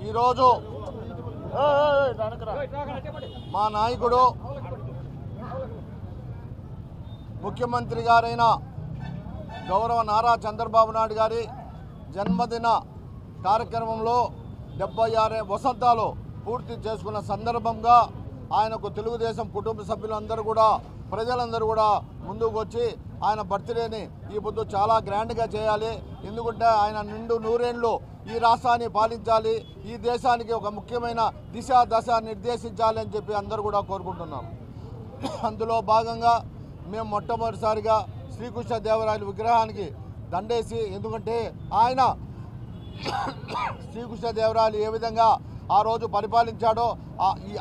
ఈరోజు మా నాయకుడు ముఖ్యమంత్రి గారైన గౌరవ నారా చంద్రబాబు నాయుడు గారి జన్మదిన కార్యక్రమంలో 76 వసంతాలు పూర్తి చేసుకున్న సందర్భంగా ఆయనకు తెలుగుదేశం కుటుంబ సభ్యులందరూ కూడా ప్రజలందరూ కూడా ముందుకు వచ్చి ఆయన బర్త్డేని ఈ పొద్దు చాలా గ్రాండ్గా చేయాలి. ఎందుకంటే ఆయన నిండు నూరేళ్లు ఈ రాష్ట్రాన్ని పాలించాలి, ఈ దేశానికి ఒక ముఖ్యమైన దశ నిర్దేశించాలి అని చెప్పి అందరూ కూడా కోరుకుంటున్నాం. అందులో భాగంగా మేము మొట్టమొదటిసారిగా శ్రీకృష్ణదేవరాయల విగ్రహానికి దండేసి, ఎందుకంటే ఆయన శ్రీకృష్ణదేవరాయలు ఏ విధంగా ఆ రోజు పరిపాలించాడో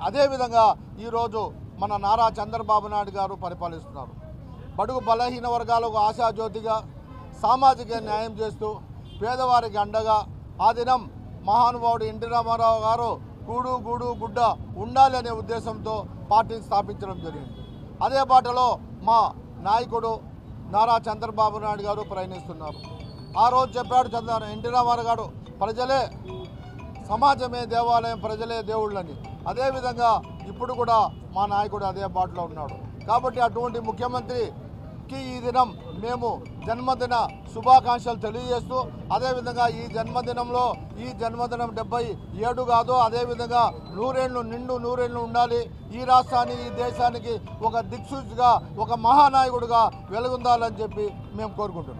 అదే విధంగా ఈరోజు మన నారా చంద్రబాబు నాయుడు గారు పరిపాలిస్తున్నారు. బడుగు బలహీన వర్గాలకు ఆశాజ్యోతిగా సామాజిక న్యాయం చేస్తూ పేదవారికి అండగా ఆ దినం మహానుభావుడు ఎన్టీ రామారావు గారు కూడు గూడు గుడ్డ ఉండాలి అనే ఉద్దేశంతో పార్టీని స్థాపించడం జరిగింది. అదే బాటలో మా నాయకుడు నారా చంద్రబాబు నాయుడు గారు ప్రయాణిస్తున్నారు. ఆ రోజు చెప్పాడు ఎన్టీ రామారావు గారు, ప్రజలే సమాజమే దేవాలయం, ప్రజలే దేవుళ్ళని. అదేవిధంగా ఇప్పుడు కూడా మా నాయకుడు అదే బాటలో ఉన్నాడు. కాబట్టి అటువంటి ముఖ్యమంత్రికి ఈ దినం మేము జన్మదిన శుభాకాంక్షలు తెలియజేస్తూ, అదేవిధంగా ఈ జన్మదినంలో ఈ జన్మదినం 77 కాదు, అదేవిధంగా నిండు నూరేళ్ళు ఉండాలి. ఈ రాష్ట్రాన్ని, ఈ దేశానికి ఒక దిక్సూచిగా, ఒక మహానాయకుడిగా వెలుగొందాలని చెప్పి మేము కోరుకుంటున్నాం.